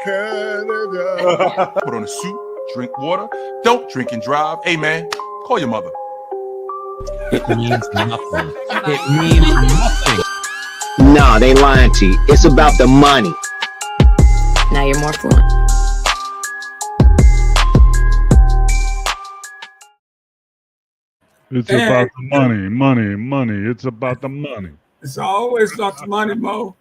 Canada. Put on a suit, drink water, don't drink and drive. Hey, man, call your mother. It means nothing. It means nothing. Nah, they lying to you. It's about the money. Now you're more fluent. It's about the money. It's about the money. It's always about the money, Mo.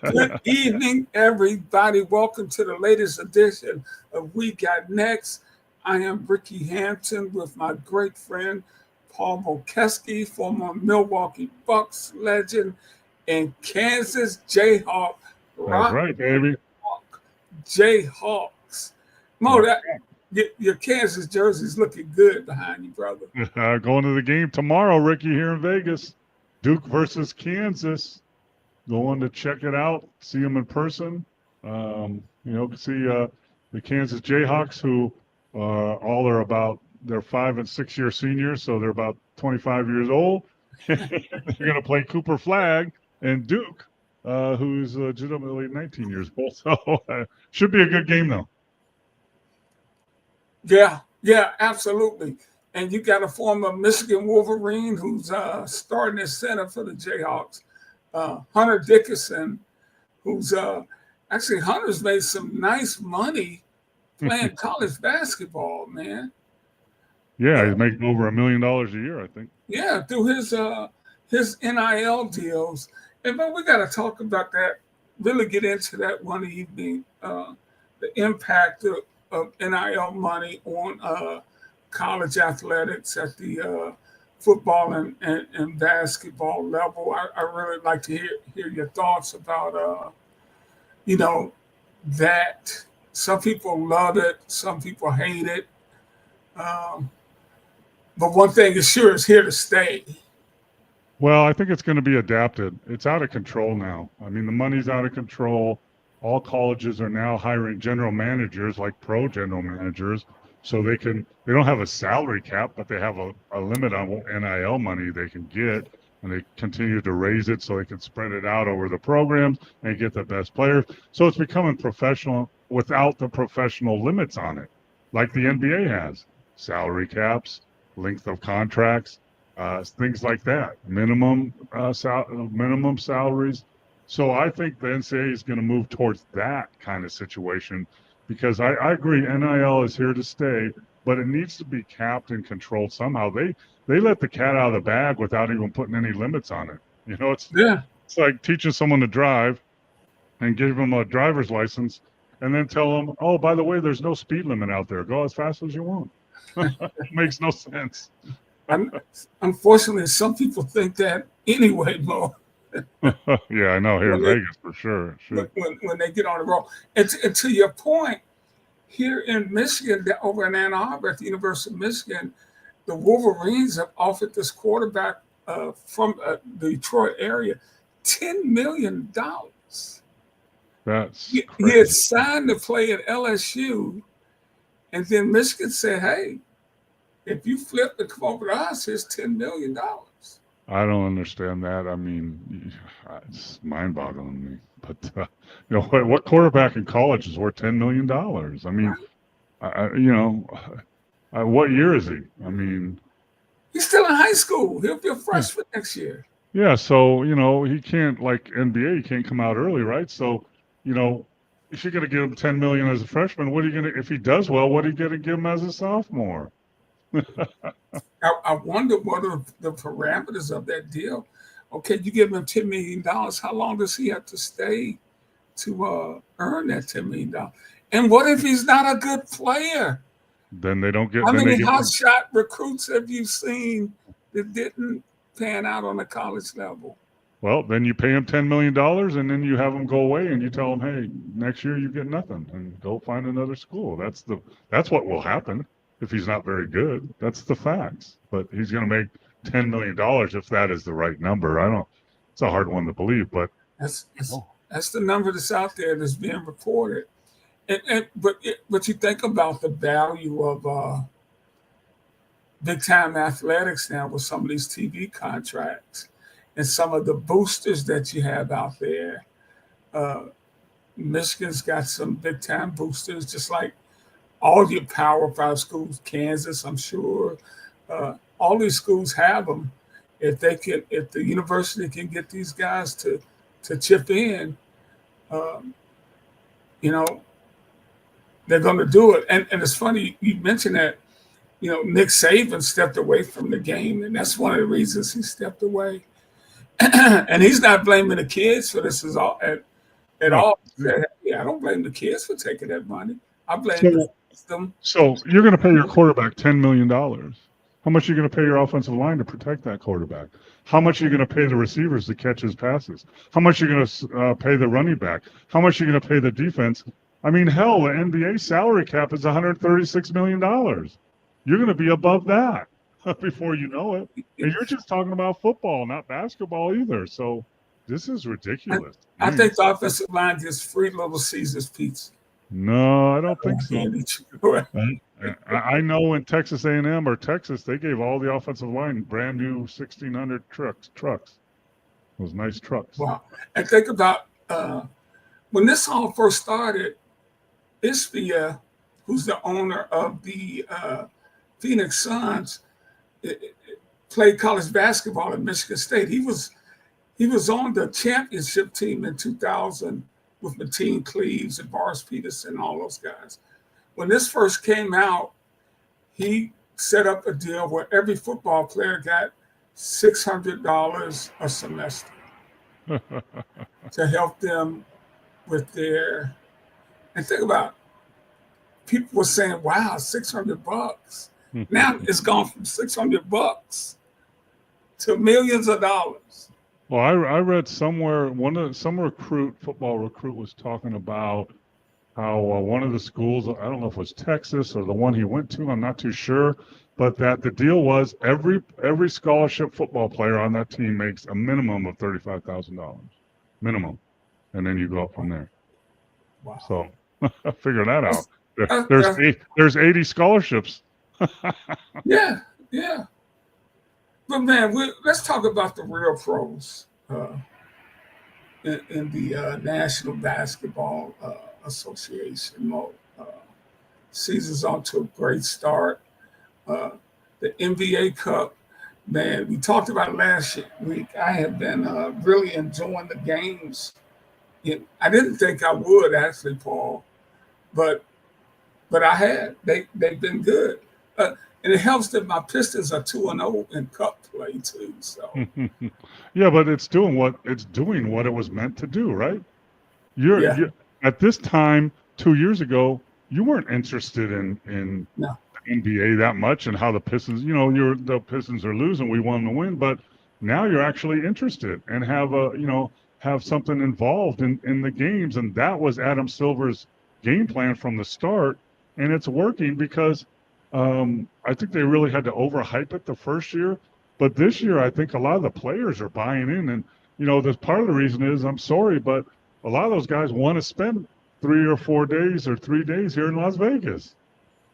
Good evening, everybody. Welcome to the latest edition of We Got Next. I am Ricky Hampton with my great friend, Paul Mokeski, former Milwaukee Bucks legend and Kansas Jayhawk. That's right, baby. Jayhawks. Mo, your Kansas jersey's looking good behind you, brother. Going to the game tomorrow, Ricky, here in Vegas. Duke versus Kansas. Going to check it out, see them in person. See the Kansas Jayhawks, who all are about, they're 5 and 6 year seniors, so they're about 25 years old. They're going to play Cooper Flag and Duke, who's legitimately 19 years old. So should be a good game, though. Yeah, absolutely. And you got a former Michigan Wolverine who's starting at center for the Jayhawks, Hunter Dickinson, who's actually Hunter's made some nice money playing college basketball, man. Yeah, he's making over $1 million a year, I think. Yeah, through his NIL deals. And but we got to talk about that, really get into that one evening, the impact of NIL money on college athletics at the football and basketball level. I really like to hear your thoughts about, that. Some people love it. Some people hate it. But one thing is sure, it's here to stay. Well, I think it's going to be adapted. It's out of control now. I mean, the money's out of control. All colleges are now hiring general managers, like pro general managers, so they don't have a salary cap, but they have a limit on what NIL money they can get, and they continue to raise it so they can spread it out over the programs and get the best players. So it's becoming professional without the professional limits on it, like the NBA has. Salary caps, length of contracts, things like that, minimum salaries. So I think the NCAA is going to move towards that kind of situation, because I agree NIL is here to stay, but it needs to be capped and controlled somehow. They let the cat out of the bag without even putting any limits on it. It's like teaching someone to drive and give them a driver's license and then tell them, oh, by the way, there's no speed limit out there. Go as fast as you want. It makes no sense. Unfortunately, some people think that anyway, Mo. Yeah, I know, here in Vegas for sure. When they get on the road. And to your point, here in Michigan, over in Ann Arbor at the University of Michigan, the Wolverines have offered this quarterback from the Detroit area $10 million. That's he had signed to play at LSU, and then Michigan said, hey, if you flip to come over to us, here's $10 million. I don't understand that. I mean, it's mind-boggling to me. But what quarterback in college is worth $10 million? I mean, what year is he? I mean, he's still in high school. He'll be a freshman next year. Yeah, so he can't, like NBA. He can't come out early, right? So if you're going to give him $10 million as a freshman, what are you going to? If he does well, what are you going to give him as a sophomore? I wonder what are the parameters of that deal. Okay, you give him $10 million. How long does he have to stay to earn that $10 million? And what if he's not a good player? Then they don't get. How many hotshot recruits have you seen that didn't pan out on the college level? Well, then you pay him $10 million, and then you have him go away, and you tell him, hey, next year you get nothing, and go find another school. That's what will happen. If he's not very good, that's the facts. But he's going to make $10 million if that is the right number. It's a hard one to believe, but that's the number that's out there that's being reported. But you think about the value of big time athletics now with some of these TV contracts and some of the boosters that you have out there. Michigan's got some big time boosters, just like all your Power 5 schools, Kansas, I'm sure. All these schools have them. If the university can get these guys to chip in, you know, they're going to do it. And it's funny you mentioned that, you know, Nick Saban stepped away from the game, and that's one of the reasons he stepped away. And he's not blaming the kids for this at all. Yeah, I don't blame the kids for taking that money. I blame the system. So you're going to pay your quarterback $10 million. How much are you going to pay your offensive line to protect that quarterback? How much are you going to pay the receivers to catch his passes? How much are you going to pay the running back? How much are you going to pay the defense? I mean, hell, the NBA salary cap is $136 million. You're going to be above that before you know it. And you're just talking about football, not basketball either. So this is ridiculous. I think the offensive line gets free Little Caesars pizza. No, I don't think so. I know in Texas A&M or Texas, they gave all the offensive line brand new 1,600 trucks. Those nice trucks. Wow. And think about when this all first started, Ispia, who's the owner of the Phoenix Suns, played college basketball at Michigan State. He was on the championship team in 2000 with Mateen Cleaves and Boris Peterson and all those guys. When this first came out, he set up a deal where every football player got $600 a semester to help them with their. And think about it. People were saying, "Wow, $600." Now it's gone from $600 to millions of dollars. Well, I read somewhere some football recruit was talking about how one of the schools, I don't know if it was Texas or the one he went to, I'm not too sure, but that the deal was every scholarship football player on that team makes a minimum of $35,000, minimum, and then you go up from there. Wow! So figure that out. There's 80 scholarships. Yeah. But man, let's talk about the real pros in the National Basketball Association. Season's on to a great start. The NBA Cup, man, we talked about it last week. I have been really enjoying the games. I didn't think I would actually, Paul, but I had. They've been good. And it helps that my Pistons are 2-0 in cup play too. So yeah, but it's doing what it was meant to do, right? You're at this time 2 years ago, you weren't interested in the NBA that much and how the Pistons, the Pistons are losing, we want them to win, but now you're actually interested and have something involved in the games, and that was Adam Silver's game plan from the start, and it's working because. I think they really had to overhype it the first year, but this year I think a lot of the players are buying in, and the part of the reason is I'm sorry, but a lot of those guys want to spend 3 or 4 days or 3 days here in Las Vegas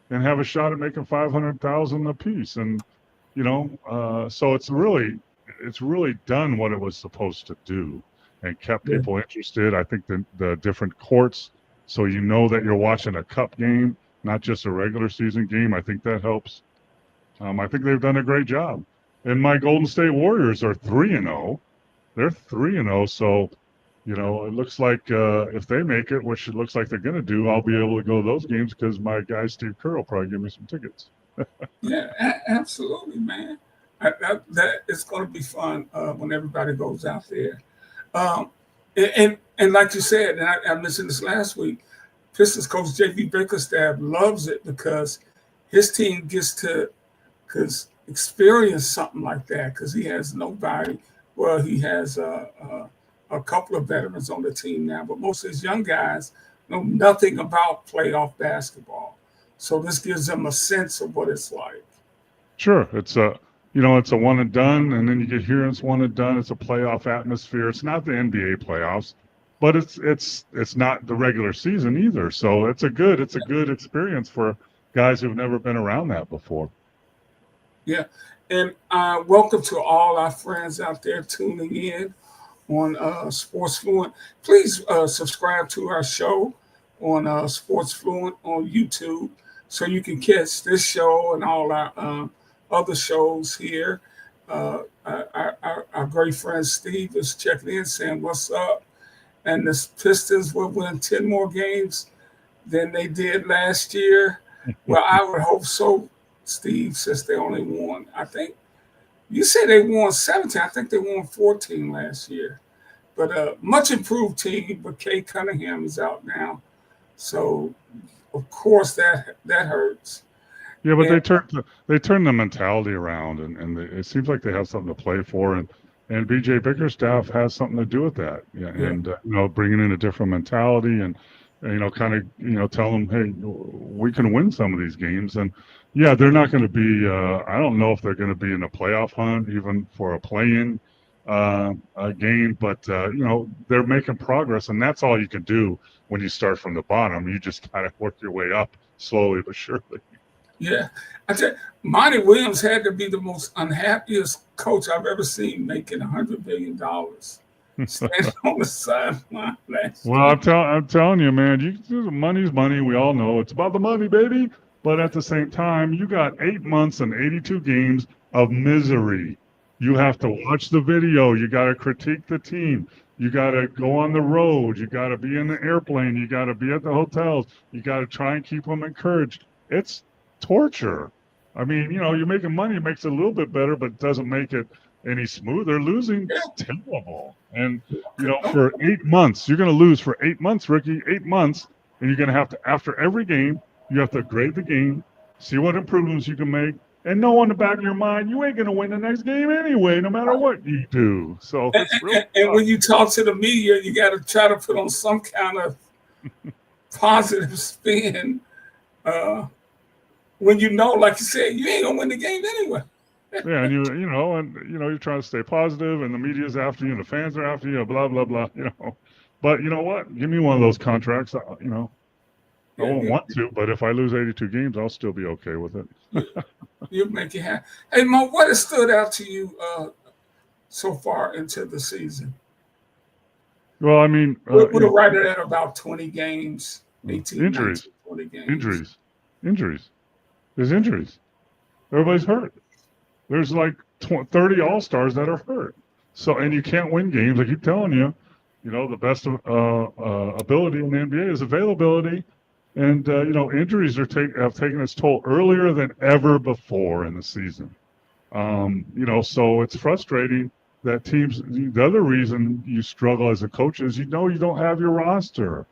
and have a shot at making $500,000 a piece, and so it's really done what it was supposed to do and kept people interested. I think the different courts, so that you're watching a cup game, not just a regular season game. I think that helps. I think they've done a great job. And my Golden State Warriors are 3-0. They're 3-0. So, it looks like if they make it, which it looks like they're going to do, I'll be able to go to those games because my guy Steve Kerr will probably give me some tickets. Yeah, absolutely, man. That it's going to be fun when everybody goes out there. And like you said, and I mentioned this last week, Pistons coach J.B. Bickerstaff loves it because his team gets to experience something like that because he has nobody. Well, he has a couple of veterans on the team now, but most of his young guys know nothing about playoff basketball. So this gives them a sense of what it's like. Sure. It's a one and done, and then you get here and it's one and done. It's a playoff atmosphere. It's not the NBA playoffs. But it's not the regular season either, so it's a good experience for guys who've never been around that before. Yeah, and welcome to all our friends out there tuning in on Sports Fluent. Please subscribe to our show on Sports Fluent on YouTube so you can catch this show and all our other shows here. Our great friend Steve is checking in saying, "What's up?" And the Pistons will win 10 more games than they did last year. Well, I would hope so, Steve, since they only won. I think you said they won 17. I think they won 14 last year. But much improved team, but Kay Cunningham is out now. So, of course, that hurts. Yeah, but they turned the mentality around, and it seems like they have something to play for, and BJ Bickerstaff has something to do with that. Yeah, and bringing in a different mentality and kind of tell them, hey, we can win some of these games, and yeah, they're not going to be. I don't know if they're going to be in a playoff hunt, even for a play-in game, but they're making progress, and that's all you can do when you start from the bottom. You just kind of work your way up slowly but surely. Yeah, I tell you, Monty Williams had to be the most unhappiest coach I've ever seen making $100 million standing on the sideline last Well, I'm telling you, man, money's money. We all know it's about the money, baby. But at the same time, you got 8 months and 82 games of misery. You have to watch the video. You got to critique the team. You got to go on the road. You got to be in the airplane. You got to be at the hotels. You got to try and keep them encouraged. It's torture. I mean, you're making money. It makes it a little bit better, but it doesn't make it any smoother. Losing is terrible. And, for 8 months, you're going to lose for 8 months, Ricky, 8 months. And you're going to have to, after every game, you have to grade the game, see what improvements you can make, and know in the back of your mind, you ain't going to win the next game anyway, no matter what you do. So, and when you talk to the media, you got to try to put on some kind of positive spin. When like you said, you ain't gonna win the game anyway. Yeah, and you're trying to stay positive, and the media's after you, and the fans are after you, blah blah blah. But you know what? Give me one of those contracts. I won't want to, but if I lose 82 games, I'll still be okay with it. You'll make it happen. Hey, Mo, what has stood out to you so far into the season? Well, I mean, we're right at about 20 games, 18 injuries, 20 games. Injuries. There's injuries. Everybody's hurt. There's like 30 all-stars that are hurt. So, and you can't win games. I keep telling you, the best ability in the NBA is availability. And, injuries have taken its toll earlier than ever before in the season. So it's frustrating that teams, the other reason you struggle as a coach is, you don't have your roster.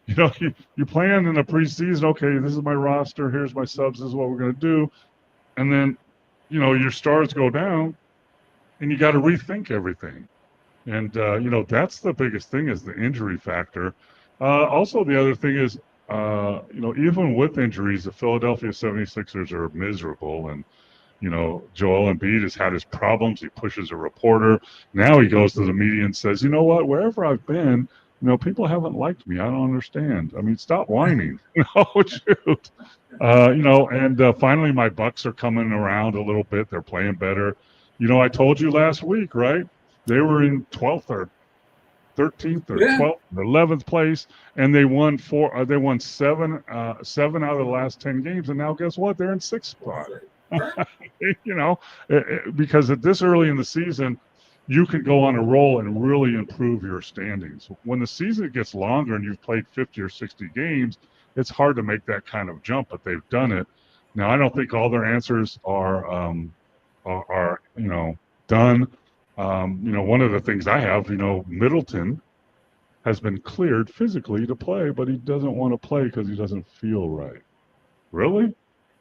You plan in the preseason, okay, this is my roster, here's my subs, this is what we're going to do. And then, your stars go down and you got to rethink everything. And, that's the biggest thing is the injury factor. Also, the other thing is, even with injuries, the Philadelphia 76ers are miserable. And, Joel Embiid has had his problems. He pushes a reporter. Now he goes to the media and says, you know what, wherever I've been, people haven't liked me. I don't understand. I mean, stop whining. Shoot. And finally my Bucks are coming around a little bit. They're playing better. I told you last week, right? They were in 12th or 13th or 12th or 11th place, and they won seven out of the last 10 games. And now guess what? They're in 6th spot. Because at this early in the season, you can go on a roll and really improve your standings. When the season gets longer and you've played 50 or 60 games, it's hard to make that kind of jump, but they've done it. Now, I don't think all their answers are done. One of the things I have, Middleton has been cleared physically to play, but he doesn't want to play because he doesn't feel right. Really?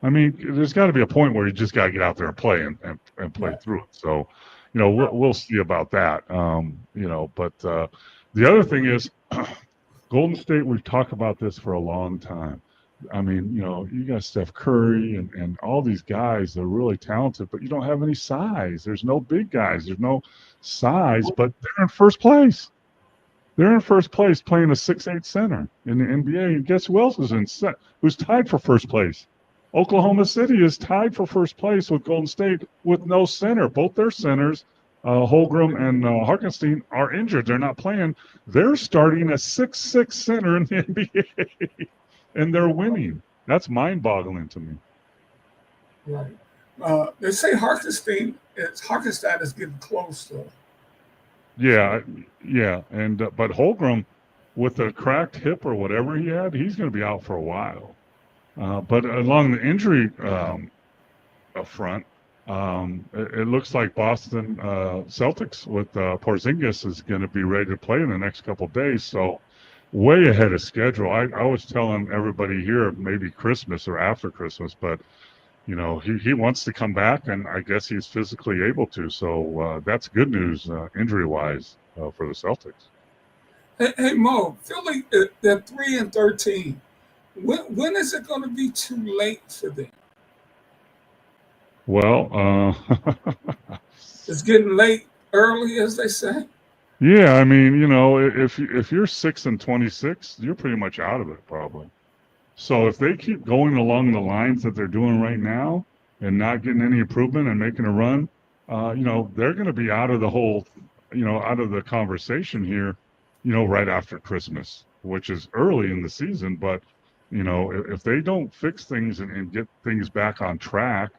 I mean, there's got to be a point where you just got to get out there and play and play through it. So, we'll see about that. But the other thing is Golden State, we've talked about this for a long time. I mean, you got Steph Curry and all these guys that are really talented, but you don't have any size. There's no big guys. There's no size, but they're in first place. They're in first place playing a 6'8" center in the NBA. And guess who else is who's tied for first place? Oklahoma City is tied for first place with Golden State with no center. Both their centers Holmgren and Hartenstein are injured. They're not playing. They're starting a 6'6" center in the NBA, and they're winning. That's mind-boggling to me. Right. They say Hartenstein is getting close, though. Yeah, and but Holmgren, with a cracked hip or whatever he had, he's going to be out for a while. But along the injury front, it looks like Boston Celtics with Porzingis is going to be ready to play in the next couple of days. So way ahead of schedule. I was telling everybody here maybe Christmas or after Christmas, but he wants to come back, and I guess he's physically able to. So that's good news injury-wise for the Celtics. Hey Mo, Philly, they're 3-13. When is it going to be too late for them? Well, it's getting late early, as they say. Yeah, I mean, if you're 6-26, you're pretty much out of it probably. So if they keep going along the lines that they're doing right now and not getting any improvement and making a run, they're going to be out of the whole, out of the conversation here, right after Christmas, which is early in the season. But, if they don't fix things and get things back on track,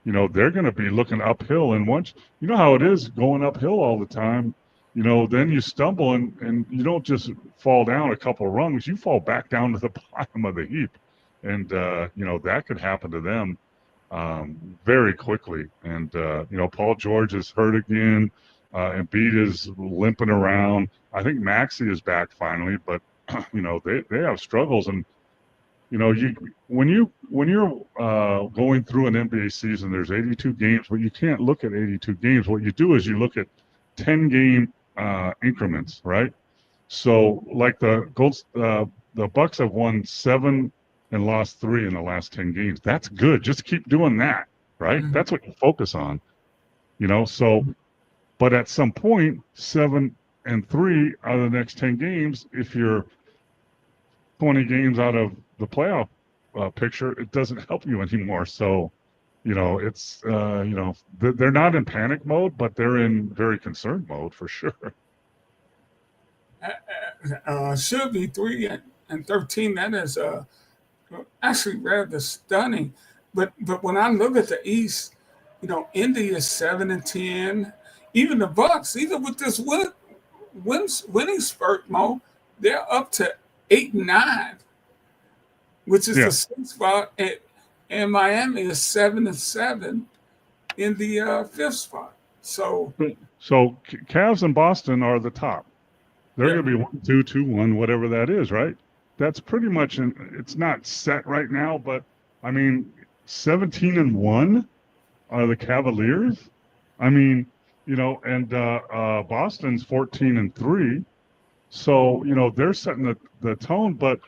they're going to be looking uphill. And once, how it is going uphill all the time, then you stumble and you don't just fall down a couple of rungs, you fall back down to the bottom of the heap. And, that could happen to them very quickly. And, Paul George is hurt again. Embiid is limping around. I think Maxey is back finally, but, they have struggles. And, when you're going through an NBA season, there's 82 games, but you can't look at 82 games. What you do is you look at 10-game increments, right? So, like the Bucks have won 7 and lost 3 in the last 10 games. That's good. Just keep doing that, right? Mm-hmm. That's what you focus on, So, but at some point, 7 and 3 out of the next 10 games, if you're 20 games out of the playoff picture, it doesn't help you anymore. So, it's they're not in panic mode, but they're in very concerned mode for sure. Should be 3-13. That is actually rather stunning. But when I look at the East, Indy is 7-10. Even the Bucks, even with this winning spurt, Mo, they're up to 8-9, which is the 6th spot, and Miami is 7-7 in the 5th spot. So Cavs and Boston are the top. They're going to be 1-2, 2-1, whatever that is, right? That's pretty much it's not set right now, but I mean, 17-1 are the Cavaliers. I mean, and Boston's 14-3. So, they're setting the tone, but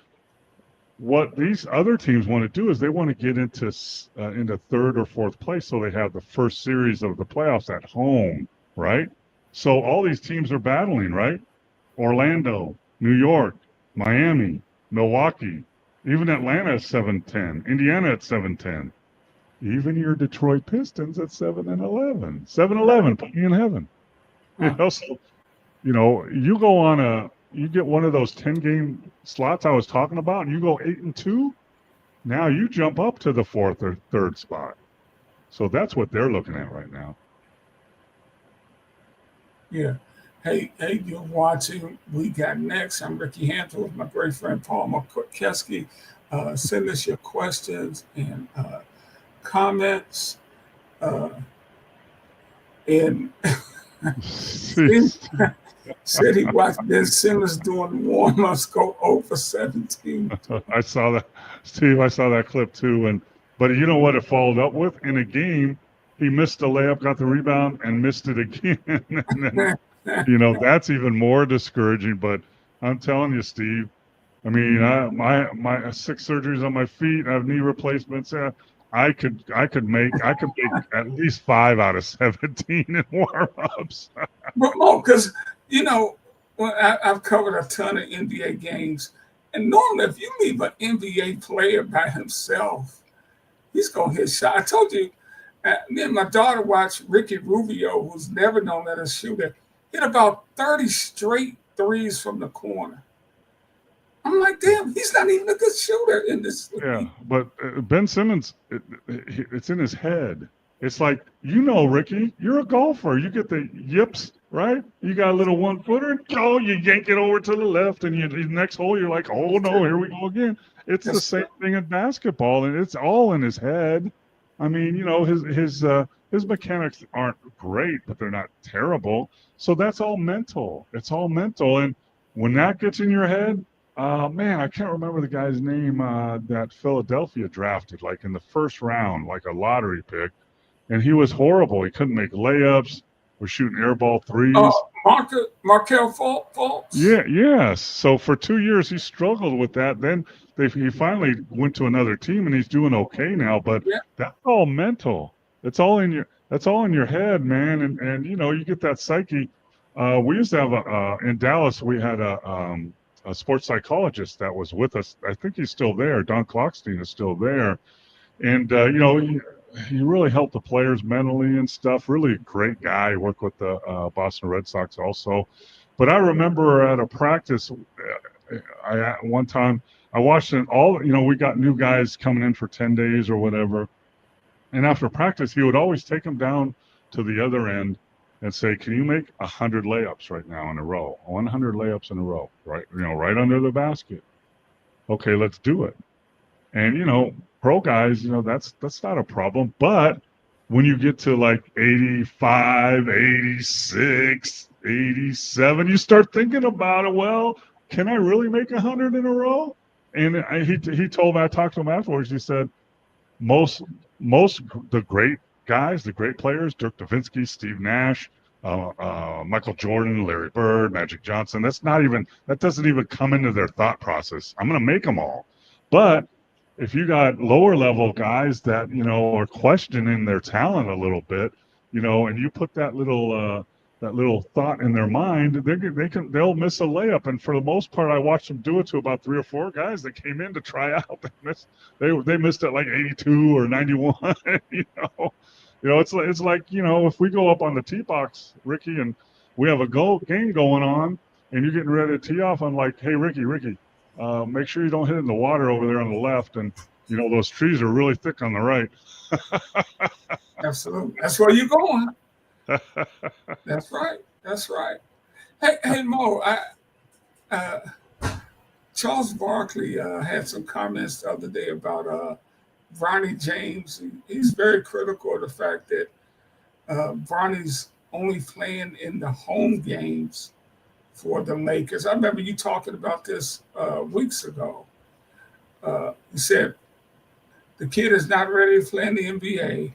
what these other teams want to do is they want to get into 3rd or 4th place, so they have the first series of the playoffs at home, right? So all these teams are battling, right? Orlando, New York, Miami, Milwaukee, even Atlanta at 7-10, Indiana at 7-10, even your Detroit Pistons at 7-11. 7-11, put me in heaven. So, you go on you get one of those 10-game slots I was talking about, and you go 8-2, now you jump up to the 4th or 3rd spot. So that's what they're looking at right now. Yeah. Hey, you're watching We Got Next. I'm Ricky Hampton with my great friend Paul McKeskey. Send us your questions and comments. And said he watched Ben Simmons doing warm-ups go over 17. I saw that, Steve. I saw that clip too. But you know what it followed up with? In a game, he missed a layup, got the rebound, and missed it again. And then, that's even more discouraging. But I'm telling you, Steve, I mean, my 6 surgeries on my feet, I have knee replacements. I could make at least 5 out of 17 in warm-ups. But Mo, because I've covered a ton of NBA games, and normally if you leave an NBA player by himself, he's gonna hit shot. I told you, Me and my daughter watched Ricky Rubio, who's never known as a shooter, hit about 30 straight threes from the corner. I'm like, damn, he's not even a good shooter in this league. Yeah, but Ben Simmons, it's in his head. It's like, Ricky, you're a golfer. You get the yips, right? You got a little 1-footer, you yank it over to the left, and the next hole, you're like, oh no, here we go again. It's the same thing in basketball, and it's all in his head. I mean, his mechanics aren't great, but they're not terrible. So that's all mental. It's all mental, and when that gets in your head, man, I can't remember the guy's name that Philadelphia drafted, like in the first round, like a lottery pick, and he was horrible. He couldn't make layups. Was shooting airball threes. Markel Fultz? Yeah, yes. So for 2 years he struggled with that. Then he finally went to another team, and he's doing okay now. But that's all mental. That's all in your head, man. And you get that psyche. We used to have in Dallas. We had a sports psychologist that was with us. I think he's still there. Don Klockstein is still there, and he really helped the players mentally and stuff. Really great guy. He worked with the Boston Red Sox also. But I remember at a practice, one time I watched it all. We got new guys coming in for 10 days or whatever, and after practice, he would always take them down to the other end and say, "Can you make 100 layups right now in a row? 100 layups in a row, right? Right under the basket. Okay, let's do it." And pro guys, that's not a problem. But when you get to like 85, 86, 87, you start thinking about it. Well, can I really make 100 in a row? And he told me, I talked to him afterwards. He said, most the great guys, the great players, Dirk Nowitzki, Steve Nash, Michael Jordan, Larry Bird, Magic Johnson. That doesn't even come into their thought process. I'm going to make them all. But if you got lower level guys that are questioning their talent a little bit, and you put that little thought in their mind, they'll miss a layup. And for the most part, I watched them do it to about 3 or 4 guys that came in to try out. They missed it like 82 or 91. It's like if we go up on the tee box, Ricky, and we have a game going on, and you're getting ready to tee off, I'm like, hey, Ricky, make sure you don't hit it in the water over there on the left, and those trees are really thick on the right. Absolutely, that's where you're going. That's right. Hey, Mo, Charles Barkley had some comments the other day about Bronny James. He's very critical of the fact that Bronny's only playing in the home games for the Lakers. I remember you talking about this weeks ago. You said the kid is not ready to play in the NBA.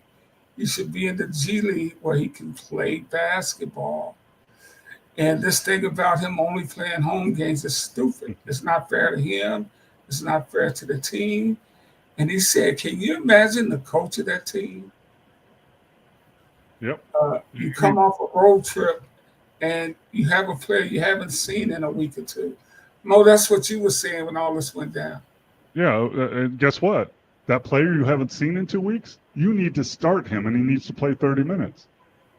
He should be in the G League where he can play basketball. And this thing about him only playing home games is stupid. It's not fair to him. It's not fair to the team. And he said, can you imagine the coach of that team? Yep. You come off a road trip and you have a player you haven't seen in a week or two. Mo, that's what you were saying when all this went down. Yeah, and guess what? That player you haven't seen in 2 weeks, you need to start him, and he needs to play 30 minutes.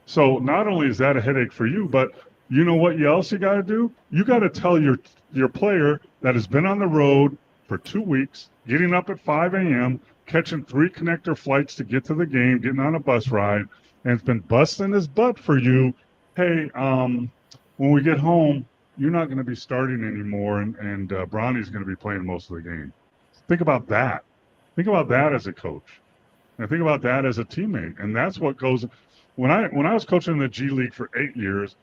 So not only is that a headache for you, but you know what else you got to do? You got to tell your player that has been on the road for 2 weeks, getting up at 5 a.m., catching 3 connector flights to get to the game, getting on a bus ride, and it's been busting his butt for you. Hey, when we get home, you're not going to be starting anymore, and Bronny's going to be playing most of the game. Think about that. Think about that as a coach, and think about that as a teammate. And that's what goes. When I was coaching in the G League for 8 years,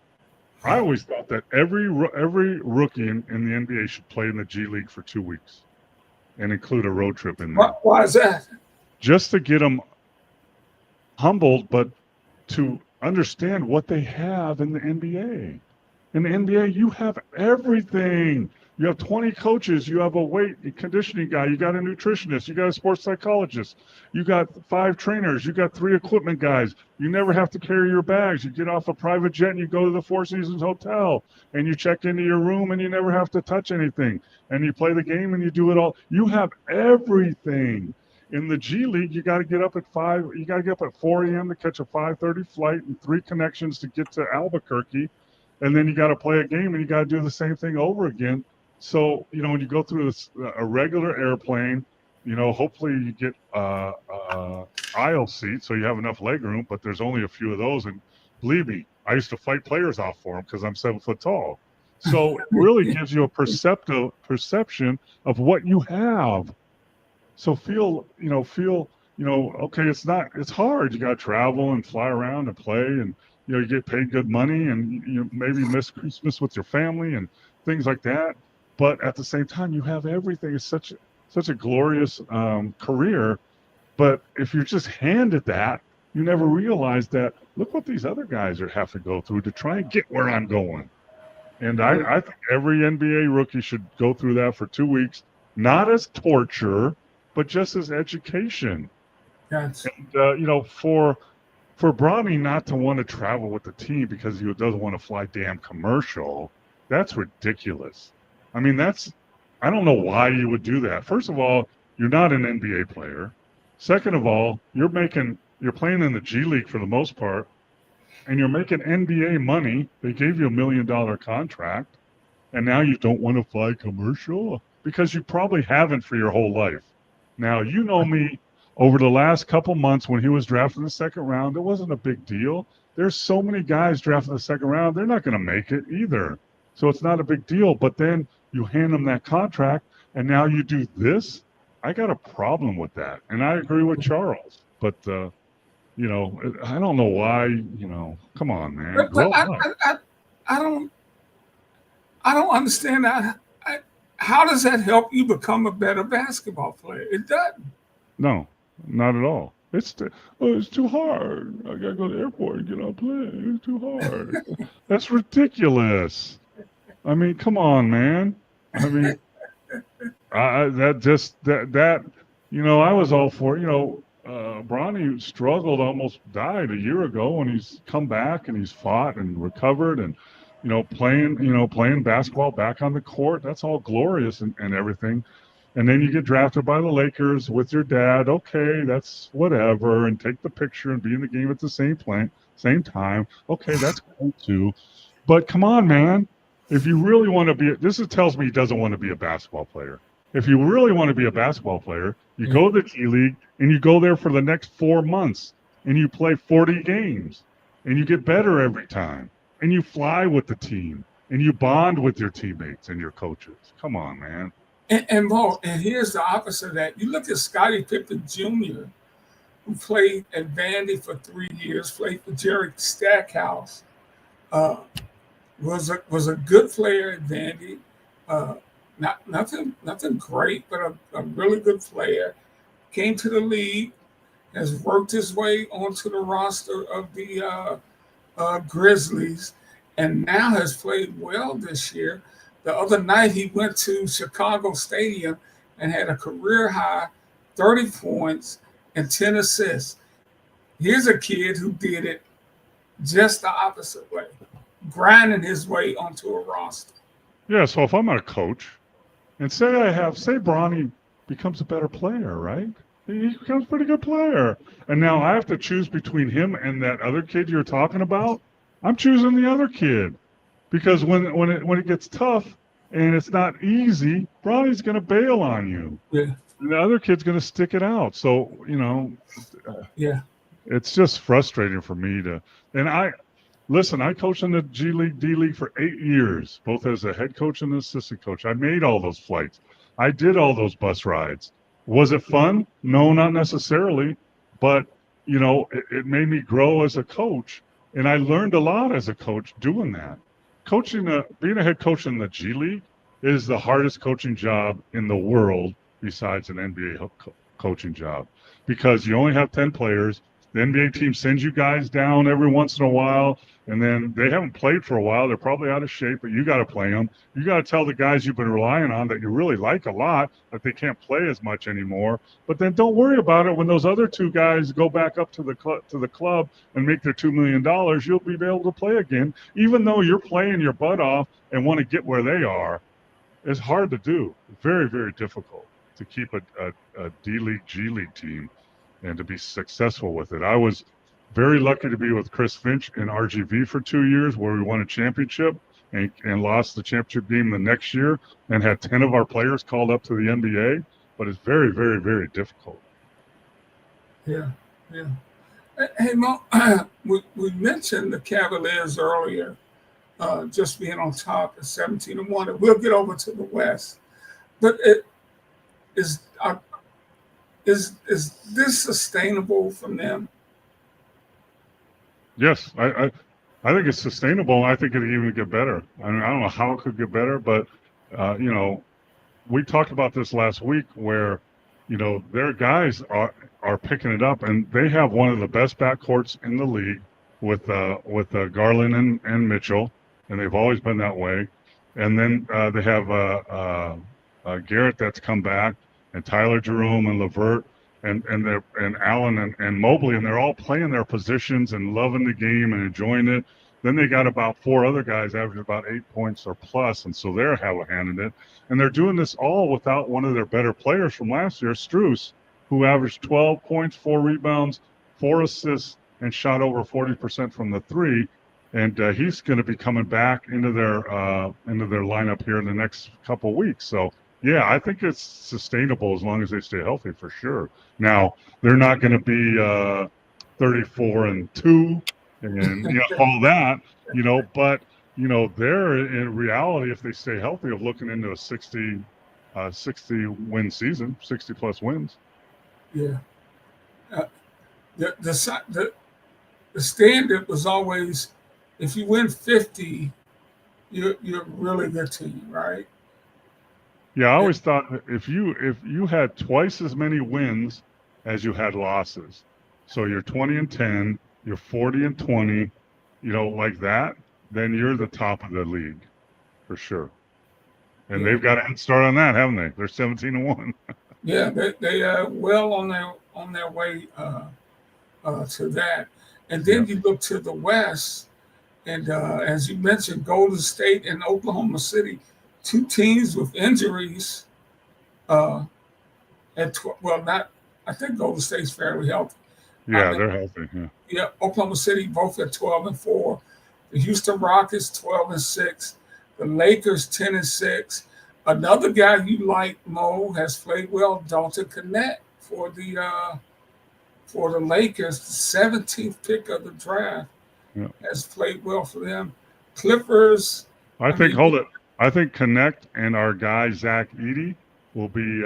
I always thought that every rookie in the NBA should play in the G League for 2 weeks, and include a road trip in there. Why is that? Just to get them humbled, but to understand what they have in the NBA. In the NBA, you have everything. You have 20 coaches. You have a weight and conditioning guy. You got a nutritionist. You got a sports psychologist. You got 5 trainers. You got 3 equipment guys. You never have to carry your bags. You get off a private jet and you go to the Four Seasons Hotel and you check into your room and you never have to touch anything. And you play the game and you do it all. You have everything. In the G League, you got to get up at 5. You got to get up at 4 a.m. to catch a 5:30 flight and 3 connections to get to Albuquerque, and then you got to play a game and you got to do the same thing over again. So when you go through a regular airplane, hopefully you get aisle seat so you have enough leg room. But there's only a few of those, and believe me, I used to fight players off for them because I'm 7 foot tall. So it really gives you a perception of what you have. So feel, okay, it's hard. You got to travel and fly around and play, and you get paid good money, and you maybe miss Christmas with your family and things like that. But at the same time, you have everything. It's such a glorious career. But if you're just handed that, you never realize that. Look what these other guys have to go through to try and get where I'm going. And I think every NBA rookie should go through that for 2 weeks, not as torture, but just as education. Yes. And for Bronny not to want to travel with the team because he doesn't want to fly damn commercial, that's ridiculous. I mean, I don't know why you would do that. First of all, you're not an NBA player. Second of all, you're playing in the G League for the most part, and you're making NBA money. They gave you $1 million contract, and now you don't want to fly commercial because you probably haven't for your whole life. Now, you know me, over the last couple months when he was drafted in the second round, it wasn't a big deal. There's so many guys drafted in the second round, they're not going to make it either. So it's not a big deal. But then you hand them that contract, and now you do this. I got a problem with that. And I agree with Charles. But, I don't know why, come on, man. But I don't understand that. How does that help you become a better basketball player? It doesn't. No, not at all. It's too hard. I gotta go to the airport and get on a plane. It's too hard. That's ridiculous. I mean, come on, man. I mean, I was all for Bronny struggled, almost died a year ago, and he's come back and he's fought and recovered and playing basketball back on the court. That's all glorious and everything. And then you get drafted by the Lakers with your dad. Okay, that's whatever. And take the picture and be in the game at the same time. Okay, that's cool too. But come on, man. If you really want to be, tells me he doesn't want to be a basketball player. If you really want to be a basketball player, you go to the G League and you go there for the next 4 months and you play 40 games and you get better every time and you fly with the team and you bond with your teammates and your coaches. Come on, man. And Mo, and here's the opposite of that. You look at Scottie Pippen Jr., who played at Vandy for 3 years, played for Jerry Stackhouse, was a good player at Vandy. Nothing great, but a really good player. Came to the league, has worked his way onto the roster of the Grizzlies, and now has played well this year. The other night he went to Chicago Stadium and had a career high 30 points and 10 assists. Here's a kid who did it just the opposite way, grinding his way onto a roster. Yeah, so if I'm a coach, and say Bronny becomes a better player, right? He becomes a pretty good player. And now I have to choose between him and that other kid you're talking about. I'm choosing the other kid. Because when it gets tough and it's not easy, Bronny's going to bail on you. Yeah. And the other kid's going to stick it out. So, yeah, it's just frustrating for me to. And I coached in the G League, D League for 8 years, both as a head coach and an assistant coach. I made all those flights. I did all those bus rides. Was it fun? No, not necessarily. But, it made me grow as a coach. And I learned a lot as a coach doing that. Being a head coach in the G League is the hardest coaching job in the world besides an NBA coaching job, because you only have 10 players. The NBA team sends you guys down every once in a while, and then they haven't played for a while. They're probably out of shape, but you got to play them. You got to tell the guys you've been relying on that you really like a lot that they can't play as much anymore. But then don't worry about it when those other two guys go back up to the club and make their $2 million. You'll be able to play again, even though you're playing your butt off and want to get where they are. It's hard to do. Very, very difficult. to keep a D League, G League team and to be successful with it. I was very lucky to be with Chris Finch in RGV for 2 years, where we won a championship and lost the championship game the next year and had 10 of our players called up to the NBA. But it's very, very, very difficult. Yeah. Hey, Mo, we mentioned the Cavaliers earlier, just being on top at 17-1. And we'll get over to the West, but is this sustainable from them? Yes, I think it's sustainable. I think it can even get better. I mean, I don't know how it could get better, but you know, we talked about this last week where, you know, their guys are picking it up, and they have one of the best backcourts in the league with Garland and Mitchell, and they've always been that way. And then they have Garrett that's come back, and Tyler Jerome and LeVert and Allen and Mobley, and they're all playing their positions and loving the game and enjoying it. Then they got about 4 other guys averaging about 8 points or plus, and so they're have a hand in it. And they're doing this all without one of their better players from last year, Strus, who averaged 12 points, 4 rebounds, 4 assists, and shot over 40% from the 3. And he's going to be coming back into their lineup here in the next couple of weeks. So yeah, I think it's sustainable as long as they stay healthy, for sure. Now they're not going to be 34-2 and you know, all that, you know, but you know, they're in reality, if they stay healthy, of looking into a 60 win season, 60 plus wins. Yeah. The standard was always, if you win 50, you're a really good team, right? Yeah, I always thought if you had twice as many wins as you had losses, so you're 20-10, you're 40-20, you know, like that, then you're the top of the league, for sure. And they've got a head start on that, haven't they? They're 17-1. Yeah, they are well on their way to that. And then you look to the West, and as you mentioned, Golden State and Oklahoma City, 2 teams with injuries. I think Golden State's fairly healthy. Yeah, they're healthy. Yeah, Oklahoma City both at 12-4. The Houston Rockets 12-6. The Lakers 10-6. Another guy you like, Mo, has played well, Dalton Connect for the Lakers, the 17th pick of the draft, has played well for them. Clippers. I think Connect and our guy Zach Edey will be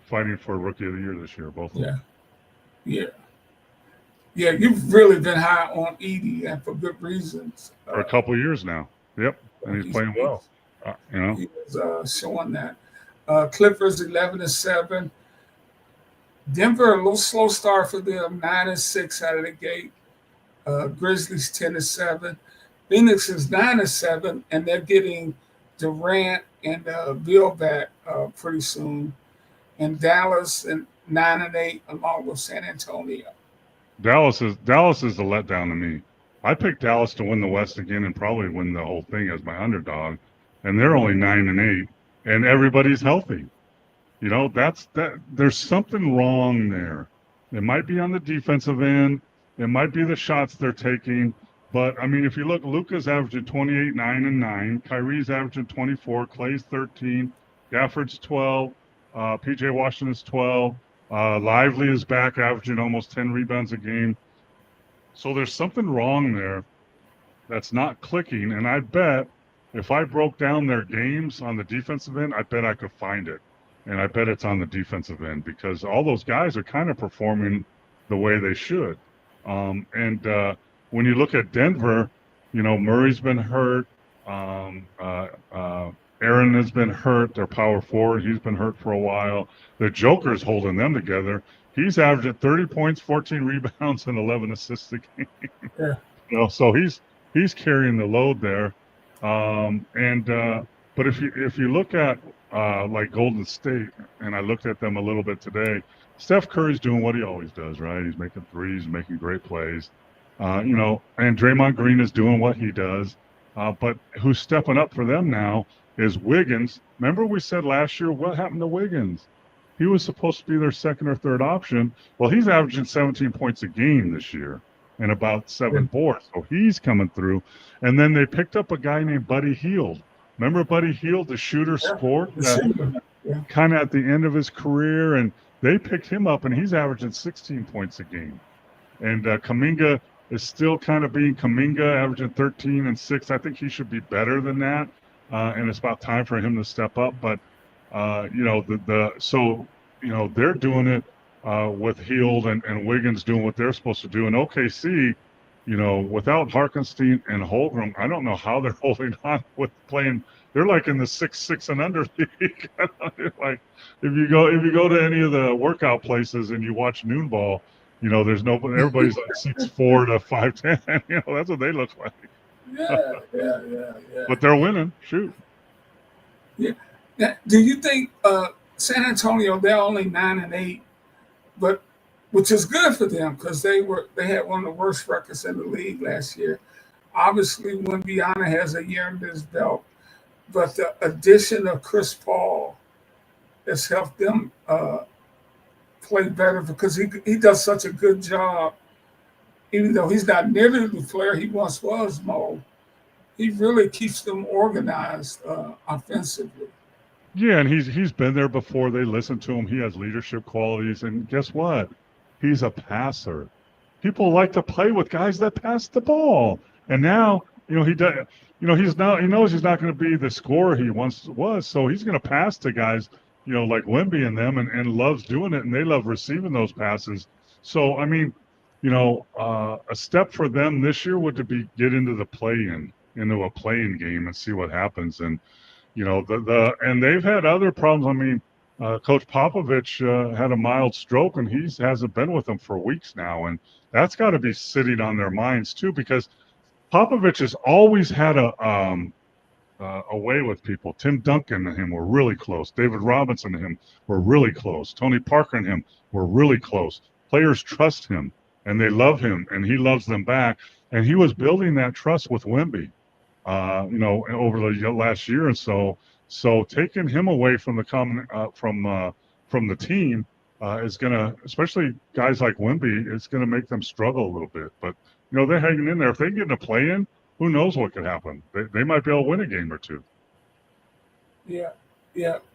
fighting for Rookie of the Year this year, both of them. Yeah, you've really been high on Edey, and for good reasons. For a couple of years now. Yep, and he's playing well. You know, he was showing that. Clippers 11-7. Denver a little slow start for them, 9-6 out of the gate. Grizzlies 10-7. Phoenix is 9-7, and they're getting Durant and Bill back pretty soon. And Dallas and 9-8 along with San Antonio. Dallas is a letdown to me. I picked Dallas to win the West again and probably win the whole thing as my underdog, and they're only 9-8, and everybody's healthy. You know, there's something wrong there. It might be on the defensive end. It might be the shots they're taking. But, I mean, if you look, Luka's averaging 28, 9, and 9. Kyrie's averaging 24. Clay's 13. Gafford's 12. P.J. Washington's 12. Lively is back, averaging almost 10 rebounds a game. So there's something wrong there that's not clicking. And I bet if I broke down their games on the defensive end, I bet I could find it. And I bet it's on the defensive end because all those guys are kind of performing the way they should. When you look at Denver, you know, Murray's been hurt. Aaron has been hurt. Their power forward, he's been hurt for a while. The Joker's holding them together. He's averaging 30 points, 14 rebounds, and 11 assists a game. Yeah. You know, so he's carrying the load there. But if you look at like Golden State, and I looked at them a little bit today, Steph Curry's doing what he always does, right? He's making threes, making great plays. You know, and Draymond Green is doing what he does. But who's stepping up for them now is Wiggins. Remember we said last year, what happened to Wiggins? He was supposed to be their second or third option. Well, he's averaging 17 points a game this year and about 7 boards. So he's coming through. And then they picked up a guy named Buddy Hield. Remember Buddy Hield, the shooter sport, kind of at the end of his career? And they picked him up, and he's averaging 16 points a game. And Kuminga is still kind of being Kuminga, averaging 13 and 6. I think he should be better than that. And it's about time for him to step up. But they're doing it with Hield and Wiggins doing what they're supposed to do. And OKC, without Harkenstein and Holmgren, I don't know how they're holding on with playing. They're like in the 6 and under league. Like if you go to any of the workout places and you watch noon ball, there's everybody's like 6'4" to 5'10". That's what they look like. Yeah. But they're winning. Shoot. Yeah. Now, do you think San Antonio, they're only 9-8, but which is good for them because they had one of the worst records in the league last year. Obviously, Wembanyama has a year under his belt, but the addition of Chris Paul has helped them play better because he does such a good job. Even though he's not nearly the player he once was, Mo, he really keeps them organized offensively. Yeah, and he's been there before. They listen to him. He has leadership qualities, and guess what? He's a passer. People like to play with guys that pass the ball. And now, he does. He knows he's not going to be the scorer he once was, so he's going to pass to guys, like Wemby and them, and loves doing it, and they love receiving those passes. So, I mean, a step for them this year would be get into a play-in game and see what happens. And and they've had other problems. I mean, Coach Popovich had a mild stroke, and he hasn't been with them for weeks now, and that's got to be sitting on their minds too, because Popovich has always had a way with people. Tim Duncan and him were really close. David Robinson and him were really close. Tony Parker and him were really close. Players trust him, and they love him, and he loves them back. And he was building that trust with Wemby. Over the last year or so. So taking him away from the team is going to, especially guys like Wemby, it's going to make them struggle a little bit. But, they're hanging in there. If they get in a play-in, who knows what could happen? They might be able to win a game or two. Yeah.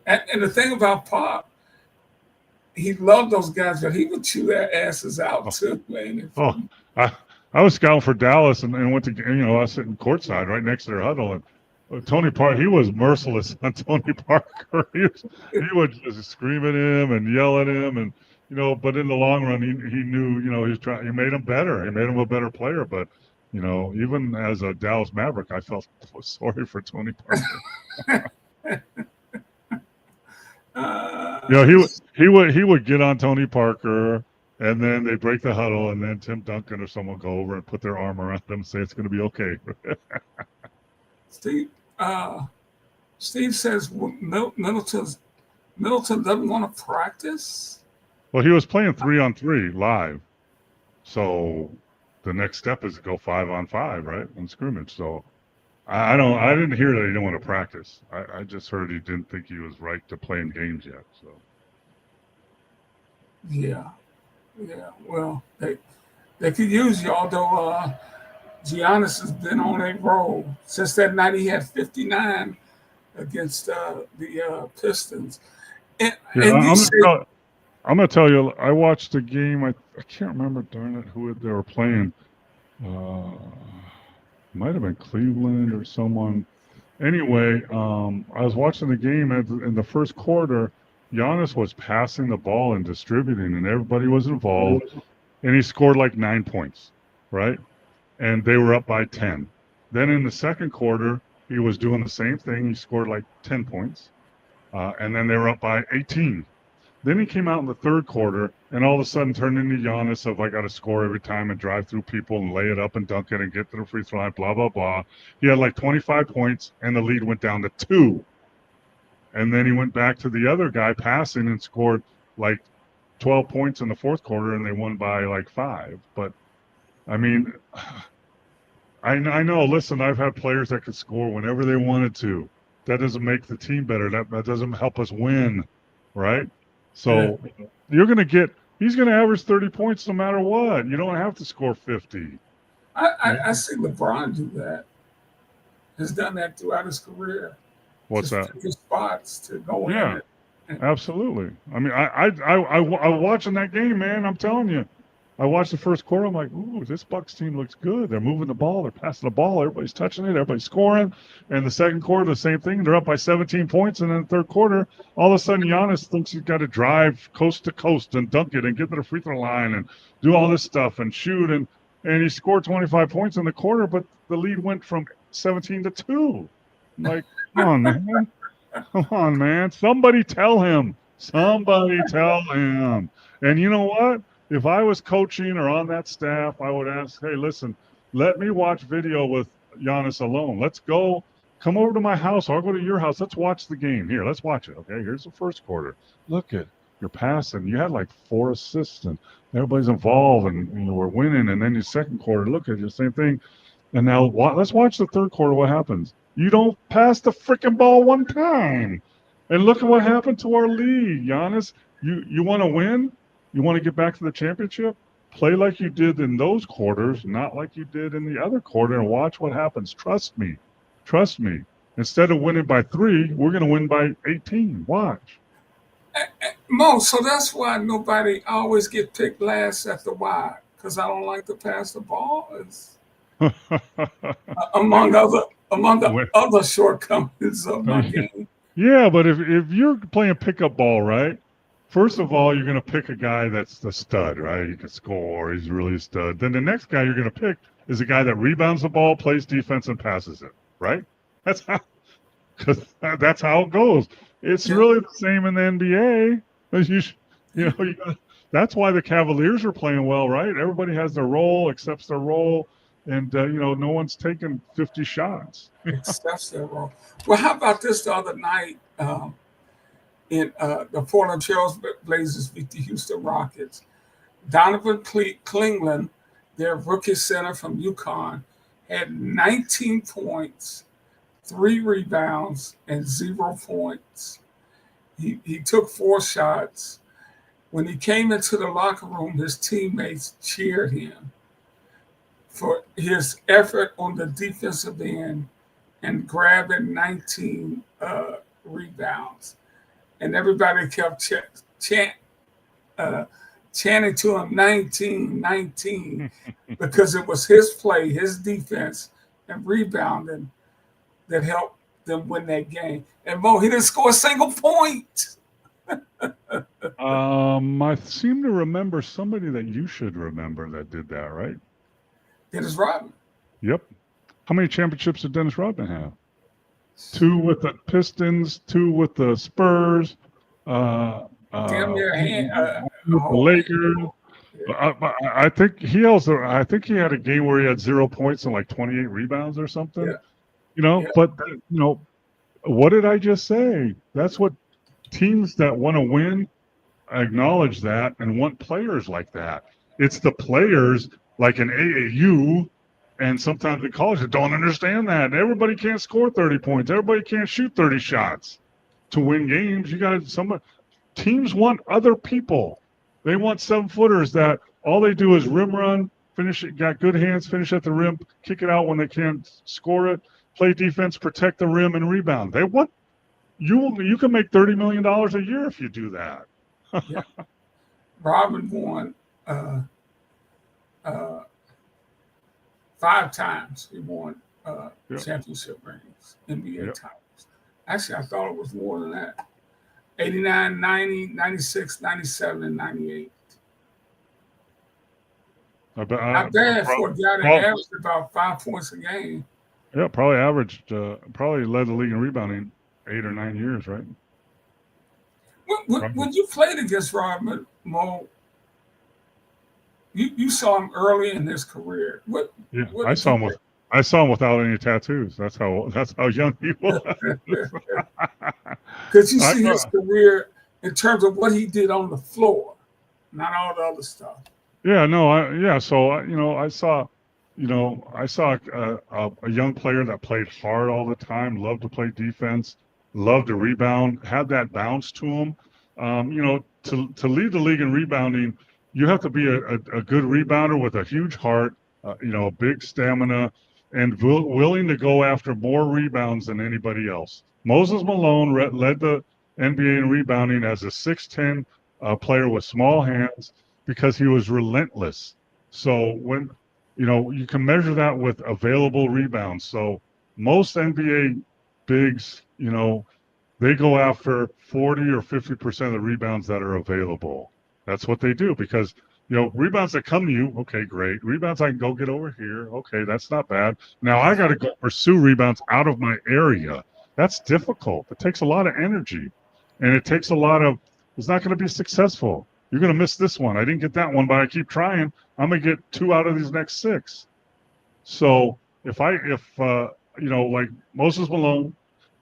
And the thing about Pop, he loved those guys, but he would chew their asses out too, man. I was scouting for Dallas and went to, I was sitting courtside right next to their huddle. And Tony Parker, he was merciless on Tony Parker. He would just scream at him and yell at him. And, but in the long run, he knew, he made him better. He made him a better player. But, even as a Dallas Maverick, I felt sorry for Tony Parker. He would get on Tony Parker. And then they break the huddle, and then Tim Duncan or someone go over and put their arm around them and say it's going to be okay. Steve says Middleton doesn't want to practice. Well, he was playing 3-on-3 live, so the next step is to go 5-on-5, right, in scrimmage. So I didn't hear that he didn't want to practice. I just heard he didn't think he was right to play in games yet. So yeah. Well, they could use you, although Giannis has been on a roll since that night he had 59 against the Pistons. And I'm gonna tell you, I watched the game. I can't remember, darn it, who they were playing. Might have been Cleveland or someone. Anyway, I was watching the game in the first quarter. Giannis was passing the ball and distributing, and everybody was involved, and he scored like 9 points, right? And they were up by 10. Then in the second quarter, he was doing the same thing. He scored like 10 points, and then they were up by 18. Then he came out in the third quarter, and all of a sudden turned into Giannis of I got to score every time and drive through people and lay it up and dunk it and get to the free throw line, blah, blah, blah. He had like 25 points, and the lead went down to 2. And then he went back to the other guy passing and scored like 12 points in the fourth quarter, and they won by like 5. But, I mean, I know, listen, I've had players that could score whenever they wanted to. That doesn't make the team better. That doesn't help us win, right? So you're going to he's going to average 30 points no matter what. You don't have to score 50. I see LeBron do that. Has done that throughout his career. What's Just that? pick his spots to go Yeah. in. Absolutely. I mean, I watching that game, man. I'm telling you, I watched the first quarter. I'm like, ooh, this Bucks team looks good. They're moving the ball. They're passing the ball. Everybody's touching it. Everybody's scoring. And the second quarter, the same thing. They're up by 17 points. And then the third quarter, all of a sudden, Giannis thinks he's got to drive coast to coast and dunk it and get to the free throw line and do all this stuff and shoot. And he scored 25 points in the quarter, but the lead went from 17 to 2. I'm like, come on, man. Come on, man. Somebody tell him. Somebody tell him. And you know what? If I was coaching or on that staff, I would ask, hey, listen, let me watch video with Giannis alone. Let's go. Come over to my house. Or I'll go to your house. Let's watch the game. Here, let's watch it. Okay, here's the first quarter. Look at you're passing. You had like 4 assists, and everybody's involved, and we're winning. And then your second quarter, look at the same thing. And now let's watch the third quarter. What happens? You don't pass the freaking ball one time. And look at what happened to our league, Giannis. You want to win? You want to get back to the championship? Play like you did in those quarters, not like you did in the other quarter, and watch what happens. Trust me. Trust me. Instead of winning by 3, we're going to win by 18. Watch. Mo, so that's why nobody always get picked last at the wide, because I don't like to pass the ball. It's, among the other shortcomings of my game. Yeah, but if you're playing pickup ball, right? First of all, you're going to pick a guy that's the stud, right? He can score. He's really a stud. Then the next guy you're going to pick is a guy that rebounds the ball, plays defense, and passes it, right? That's how it goes. It's really the same in the NBA. That's why the Cavaliers are playing well, right? Everybody has their role, accepts their role, and no one's taking 50 shots. Accepts their role. Well, how about this the other night? In the Portland Trail Blazers beat the Houston Rockets. Donovan Klingland, their rookie center from UConn, had 19 points, 3 rebounds, and 0 points. He took 4 shots. When he came into the locker room, his teammates cheered him for his effort on the defensive end and grabbing 19 rebounds. And everybody kept chanting to him 19, 19, because it was his play, his defense, and rebounding that helped them win that game. And Mo, he didn't score a single point. I seem to remember somebody that you should remember that did that, right? Dennis Rodman. Yep. How many championships did Dennis Rodman have? 2 with the Pistons, 2 with the Spurs, Damn near with the Lakers. I think he had a game where he had 0 points and like 28 rebounds or something. Yeah. But what did I just say? That's what teams that want to win acknowledge that and want players like that. It's the players like an AAU and sometimes in college that don't understand that. Everybody can't score 30 points. Everybody can't shoot 30 shots to win games. You got teams want other people. They want 7-footers that all they do is rim run, finish it, got good hands, finish at the rim, kick it out when they can't score it, play defense, protect the rim, and rebound. They want you can make $30 million a year if you do that. Yeah. Robin won 5 times. He won championship rings, NBA titles. Actually, I thought it was more than that. 89, 90, 96, 97, and 98. Not bad for a guy that averaged about 5 points a game. Yeah, probably led the league in rebounding 8 or 9 years, right? When you played against Rodman, Mo, you saw him early in his career. I saw him without any tattoos. That's how young he was. Because you see his career in terms of what he did on the floor, not all the other stuff. Yeah, no, So I saw a young player that played hard all the time, loved to play defense, loved to rebound, had that bounce to him. To lead the league in rebounding, you have to be a good rebounder with a huge heart, a big stamina, and willing to go after more rebounds than anybody else. Moses Malone led the NBA in rebounding as a 6'10" player with small hands because he was relentless. So when you can measure that with available rebounds. So most NBA bigs, they go after 40 or 50% of the rebounds that are available. That's what they do because, rebounds that come to you, okay, great. Rebounds I can go get over here. Okay, that's not bad. Now I got to go pursue rebounds out of my area. That's difficult. It takes a lot of energy and it takes it's not going to be successful. You're going to miss this one. I didn't get that one, but I keep trying. I'm going to get 2 out of these next 6. So if like Moses Malone,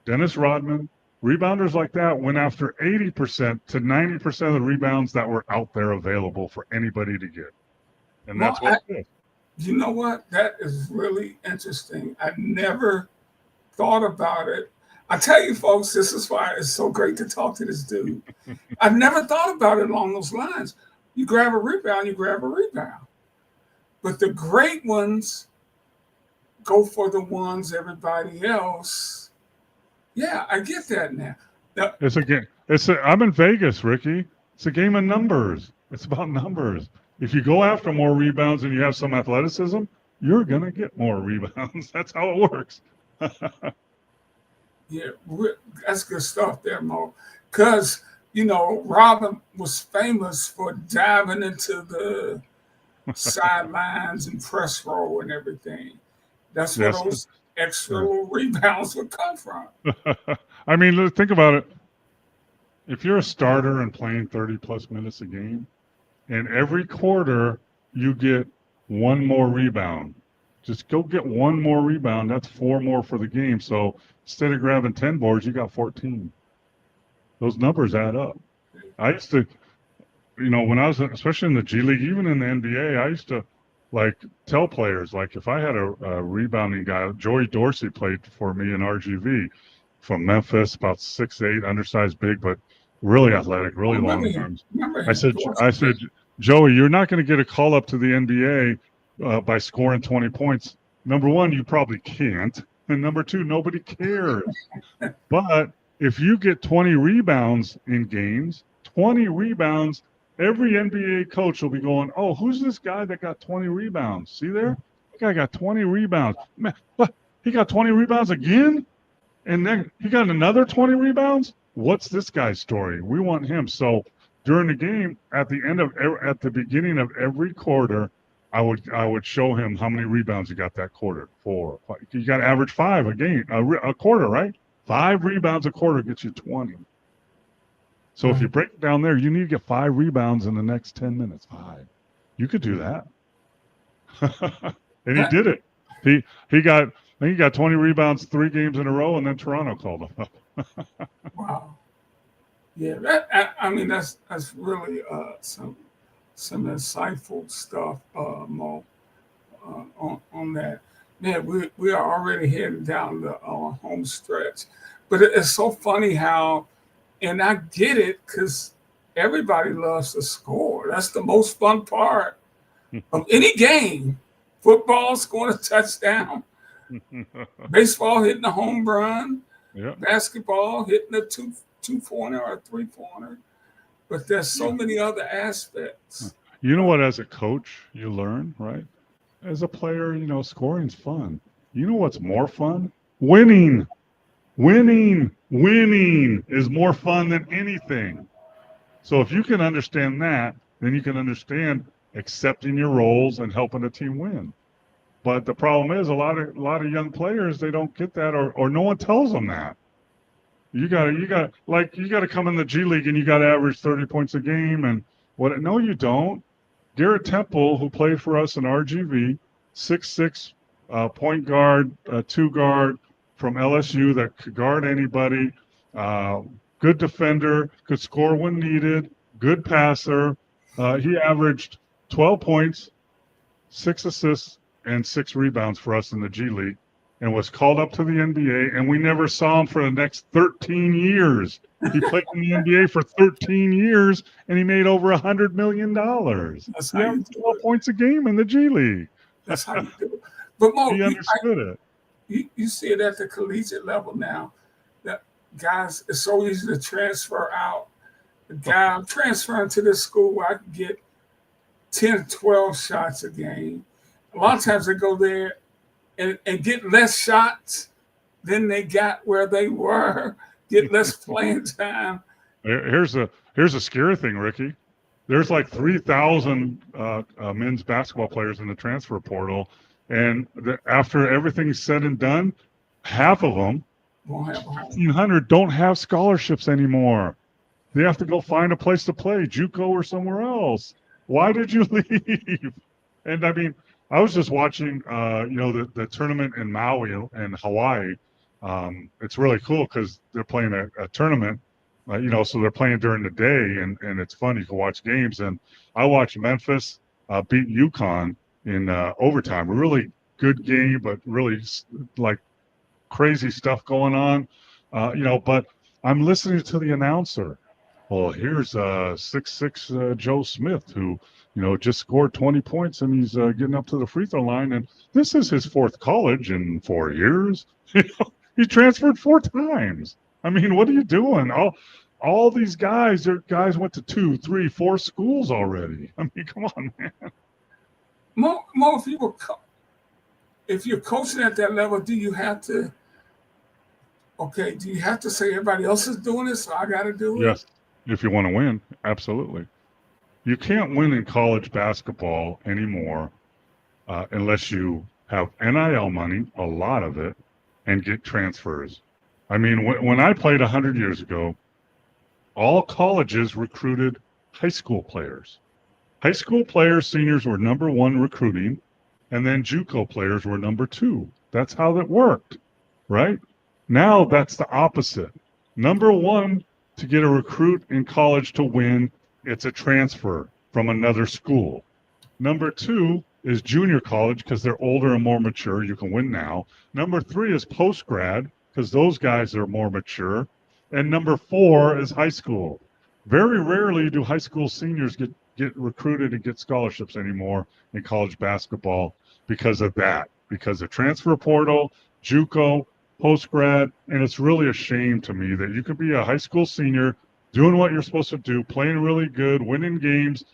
Dennis Rodman, rebounders like that went after 80% to 90% of the rebounds that were out there available for anybody to get. And that's what it is. You know what? That is really interesting. I never thought about it. I tell you, folks, this is why it's so great to talk to this dude. I've never thought about it along those lines. You grab a rebound, you grab a rebound. But the great ones go for the ones everybody else. Yeah, I get that now. It's a game. I'm in Vegas, Ricky. It's a game of numbers. It's about numbers. If you go after more rebounds and you have some athleticism, you're going to get more rebounds. That's how it works. Yeah, that's good stuff there, Mo. Because, Robin was famous for diving into the sidelines and press row and everything. That's where those extra little rebounds would come from. I mean, think about it. If you're a starter and playing 30-plus minutes a game, and every quarter you get 1 more rebound, just go get 1 more rebound. That's 4 more for the game. So instead of grabbing 10 boards, you got 14. Those numbers add up. I used to, when I was, especially in the G League, even in the NBA, I used to tell players, if I had a rebounding guy, Joey Dorsey played for me in RGV from Memphis, about 6'8", undersized big, but really athletic, really long arms. I said, Joey, you're not going to get a call up to the NBA by scoring 20 points. Number one, you probably can't. And number two, nobody cares. But if you get 20 rebounds in games, 20 rebounds, every NBA coach will be going, oh, who's this guy that got 20 rebounds? See there? That guy got 20 rebounds. Man, what? He got 20 rebounds again? And then he got another 20 rebounds? What's this guy's story? We want him. So during the game, at the beginning of every quarter, I would show him how many rebounds you got that quarter. 4, 5. You got to average 5 a game, a quarter, right? 5 rebounds a quarter gets you 20. So if you break it down there, you need to get 5 rebounds in the next 10 minutes. 5. You could do that. And he did it. He got 20 rebounds 3 games in a row, and then Toronto called him up. Wow. Yeah, that's really some insightful stuff, Mo, on that. Man, we are already heading down the home stretch, but it's so funny how, and I get it because everybody loves to score. That's the most fun part of any game. Football scoring a touchdown, baseball hitting a home run, basketball hitting a two-pointer or a 3-pointer. But there's so many other aspects. You know what, as a coach, you learn, right? As a player, scoring's fun. You know what's more fun? Winning. Winning is more fun than anything. So if you can understand that, then you can understand accepting your roles and helping a team win. But the problem is a lot of young players, they don't get that, or no one tells them that. You got to come in the G League and you got to average 30 points a game and what? No, you don't. Garrett Temple, who played for us in RGV, 6'6", point guard, 2 guard from LSU that could guard anybody, good defender, could score when needed, good passer. He averaged 12 points, 6 assists, and 6 rebounds for us in the G League. and was called up to the NBA, and we never saw him for the next 13 years. He played in the NBA for 13 years, and he made over $100 million. That's He how you averaged do 12 it. points a game in the G League. That's how you do it. But Mo, He understood it. you see it at the collegiate level now. That guys, it's so easy to transfer out. The guy, I'm transferring to this school where I can get 10, 12 shots a game. A lot of times they go there and get less shots than they got where they were, get less playing time. Here's a scary thing, Ricky. There's like 3,000 men's basketball players in the transfer portal, and after everything's said and done, half of them, Won't have 1,500, don't have scholarships anymore. They have to go find a place to play, JUCO or somewhere else. Why did you leave? And I mean, I was just watching, the tournament in Maui in Hawaii. It's really cool because they're playing a tournament, so they're playing during the day, and it's fun. You can watch games. And I watched Memphis beat UConn in overtime. A really good game, but really like crazy stuff going on. But I'm listening to the announcer. Well, here's 6'6" Joe Smith, who just scored 20 points, and he's getting up to the free throw line. And this is his fourth college in 4 years. He transferred 4 times. I mean, what are you doing? All these guys went to 2, 3, 4 schools already. I mean, come on, man. Mo, if you're coaching at that level, do you have to say everybody else is doing it, so I got to do it? Yes, if you want to win, absolutely. You can't win in college basketball anymore unless you have NIL money, a lot of it, and get transfers. I mean, when I played 100 years ago, all colleges recruited high school players. High school players, seniors were number 1 recruiting, and then JUCO players were number 2. That's how that worked, right? Now that's the opposite. Number 1 to get a recruit in college to win, it's a transfer from another school. Number 2 is junior college because they're older and more mature. You can win now. Number 3 is post-grad because those guys are more mature. And number 4 is high school. Very rarely do high school seniors get recruited and get scholarships anymore in college basketball because of that, because of transfer portal, JUCO, post-grad. And it's really a shame to me that you could be a high school senior doing what you're supposed to do, playing really good, winning games,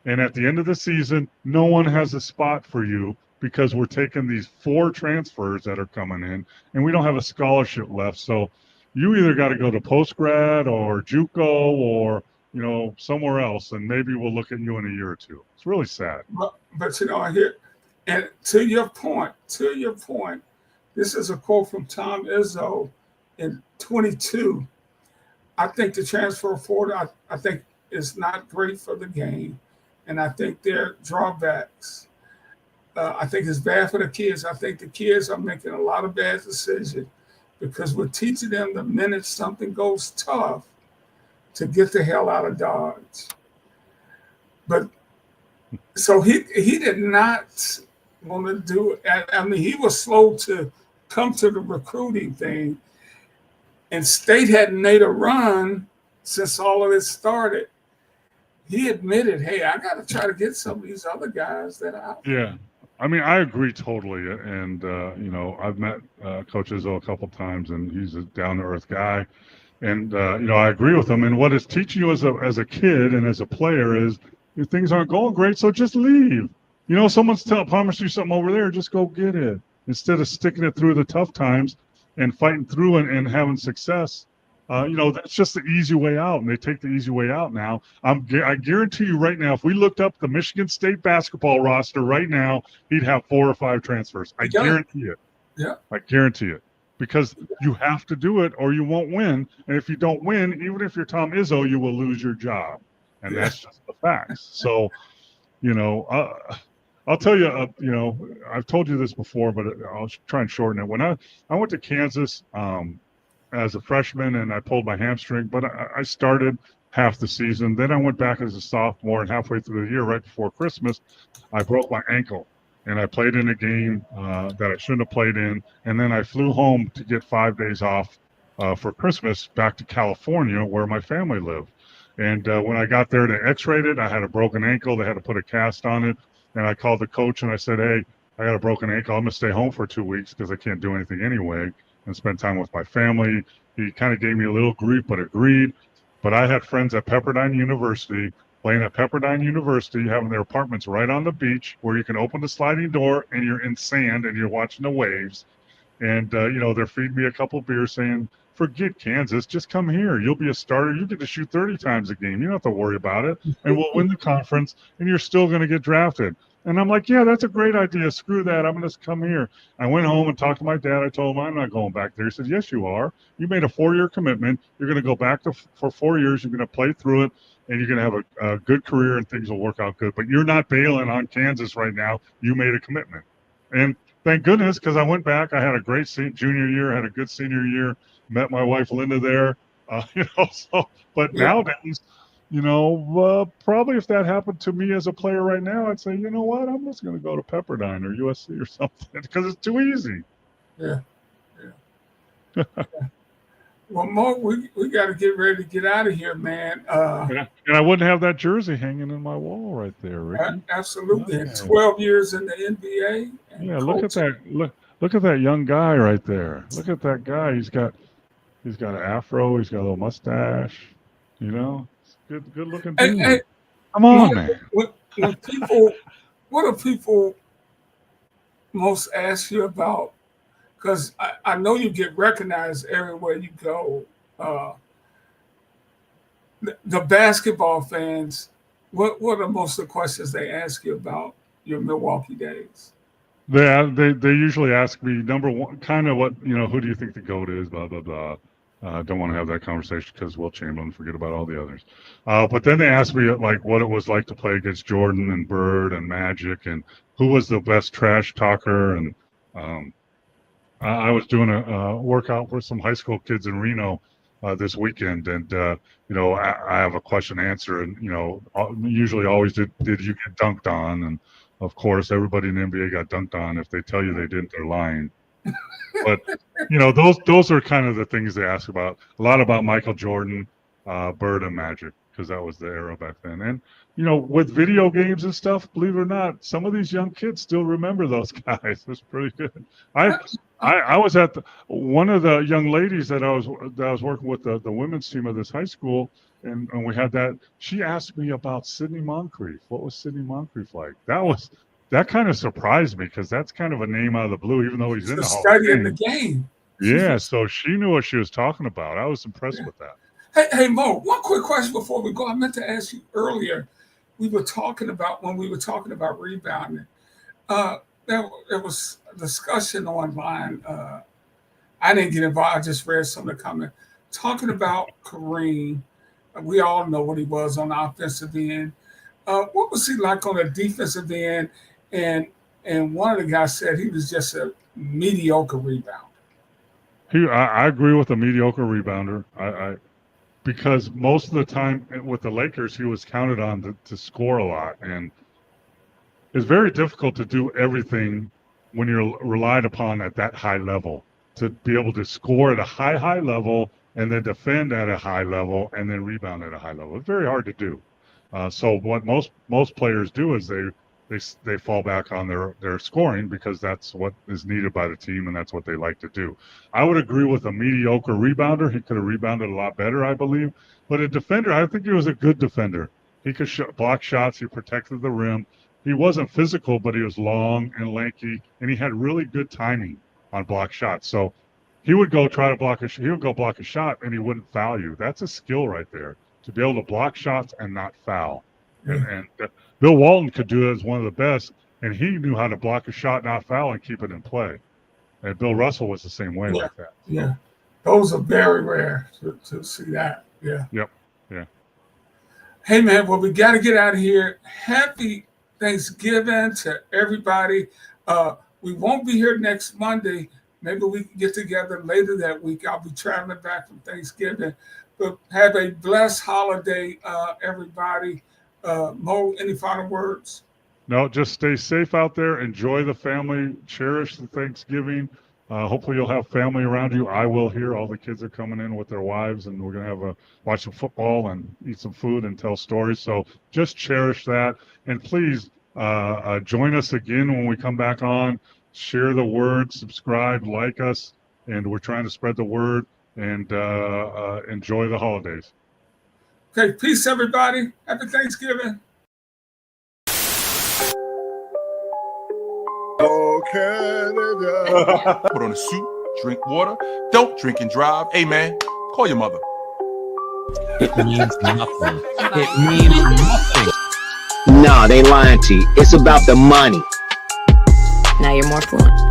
and at the end of the season, no one has a spot for you because we're taking these 4 transfers that are coming in, and we don't have a scholarship left. So you either got to go to post-grad or JUCO or, somewhere else, and maybe we'll look at you in a year or two. It's really sad. But I hear, and to your point, this is a quote from Tom Izzo in 22. I think the transfer portal, I think is not great for the game. And I think there are drawbacks. I think it's bad for the kids. I think the kids are making a lot of bad decisions because we're teaching them the minute something goes tough to get the hell out of Dodge. But so he did not want to do it. I mean, he was slow to come to the recruiting thing. And State hadn't made a run since all of this started. He admitted, hey, I got to try to get some of these other guys that are out. Yeah. I mean, I agree totally. And, I've met Coach Izzo a couple times, and he's a down-to-earth guy. And, I agree with him. And what it's teaching you as a kid and as a player is if things aren't going great, so just leave. Someone's promised you something over there, just go get it. Instead of sticking it through the tough times and fighting through and having success. That's just the easy way out, and they take the easy way out now. I guarantee you right now, if we looked up the Michigan State basketball roster right now, he'd have 4 or 5 transfers. I guarantee it. Yeah. I guarantee it. Because you have to do it or you won't win. And if you don't win, even if you're Tom Izzo, you will lose your job. And that's just the facts. So, I'll tell you, I've told you this before, but I'll try and shorten it. When I went to Kansas as a freshman and I pulled my hamstring, but I started half the season. Then I went back as a sophomore, and halfway through the year, right before Christmas, I broke my ankle. and I played in a game that I shouldn't have played in, and then I flew home to get 5 days off for Christmas back to California where my family lived. And when I got there, they x-rayed it. I had a broken ankle. They had to put a cast on it. And I called the coach and I said, hey, I got a broken ankle. I'm going to stay home for 2 weeks because I can't do anything anyway and spend time with my family. He kind of gave me a little grief, but agreed. But I had friends at Pepperdine University playing at Pepperdine University, having their apartments right on the beach where you can open the sliding door and you're in sand and you're watching the waves. And, they're feeding me a couple beers saying, forget Kansas, just come here. You'll be a starter. You get to shoot 30 times a game. You don't have to worry about it. And we'll win the conference and you're still going to get drafted. And I'm like, yeah, that's a great idea. Screw that. I'm going to come here. I went home and talked to my dad. I told him I'm not going back there. He said, yes, you are. You made a 4-year commitment. You're going to go back for 4 years. You're going to play through it, and you're going to have a good career, and things will work out good. But you're not bailing on Kansas right now. You made a commitment. And thank goodness, because I went back. I had a great junior year. I had a good senior year. Met my wife, Linda, there. But nowadays, probably if that happened to me as a player right now, I'd say, you know what, I'm just going to go to Pepperdine or USC or something because it's too easy. Yeah. Well, Mo, we got to get ready to get out of here, man. And I wouldn't have that jersey hanging in my wall right there, Ricky. Absolutely. Yeah. 12 years in the NBA. Yeah, look at that. Look at that young guy right there. Look at that guy. He's got an afro. He's got a little mustache. Good looking dude. Hey, come on, man. What do people most ask you about? Because I know you get recognized everywhere you go. The basketball fans, what are most of the questions they ask you about your Milwaukee days? They usually ask me, number one, kind of what, who do you think the GOAT is, blah, blah, blah. Don't want to have that conversation because Will Chamberlain, forget about all the others. But then they asked me like what it was like to play against Jordan and Bird and Magic and who was the best trash talker. And I was doing a workout with some high school kids in Reno this weekend. And, I have a question answer and, usually always did you get dunked on? And of course, everybody in the NBA got dunked on. If they tell you they didn't, they're lying. But those are kind of the things they ask about. A lot about Michael Jordan, Bird, and Magic, because that was the era back then. And with video games and stuff, believe it or not, some of these young kids still remember those guys. It's pretty good. I was at one of the young ladies that I was working with the women's team of this high school, and we had that. She asked me about Sidney Moncrief. What was Sidney Moncrief like? That kind of surprised me because that's kind of a name out of the blue, even though he's in the Hall of Fame. Studying the game. Yeah, so she knew what she was talking about. I was impressed with that. Hey, Mo, one quick question before we go. I meant to ask you earlier. When we were talking about rebounding, there was a discussion online. I didn't get involved. I just read some of the comments talking about Kareem. We all know what he was on the offensive end. What was he like on the defensive end? And one of the guys said he was just a mediocre rebounder. I agree with a mediocre rebounder. Because most of the time with the Lakers, he was counted on to score a lot. And it's very difficult to do everything when you're relied upon at that high level, to be able to score at a high level and then defend at a high level and then rebound at a high level. It's very hard to do. So what most players do is they fall back on their scoring because that's what is needed by the team and that's what they like to do. I would agree with a mediocre rebounder. He could have rebounded a lot better, I believe. But a defender, I think he was a good defender. He could block shots. He protected the rim. He wasn't physical, but he was long and lanky, and he had really good timing on block shots. So he would go try to block a shot, and he wouldn't foul you. That's a skill right there, to be able to block shots and not foul. And Bill Walton could do it as one of the best, and he knew how to block a shot, not foul, and keep it in play. And Bill Russell was the same way like that. Yeah, those are very rare to see that. Yeah. Yep. Yeah. Hey, man, well, we got to get out of here. Happy Thanksgiving to everybody. We won't be here next Monday. Maybe we can get together later that week. I'll be traveling back from Thanksgiving. But have a blessed holiday, everybody. Mo, any final words? No, just stay safe out there. Enjoy the family. Cherish the Thanksgiving. Hopefully you'll have family around you. I will here. All the kids are coming in with their wives, and we're going to watch some football and eat some food and tell stories. So just cherish that. And please join us again when we come back on. Share the word, subscribe, like us, and we're trying to spread the word and enjoy the holidays. Okay, peace, everybody. Happy Thanksgiving. Oh, Canada. Put on a suit, drink water. Don't drink and drive. Hey, man, call your mother. It means nothing. It means nothing. Nah, they lying to you. It's about the money. Now you're more fluent.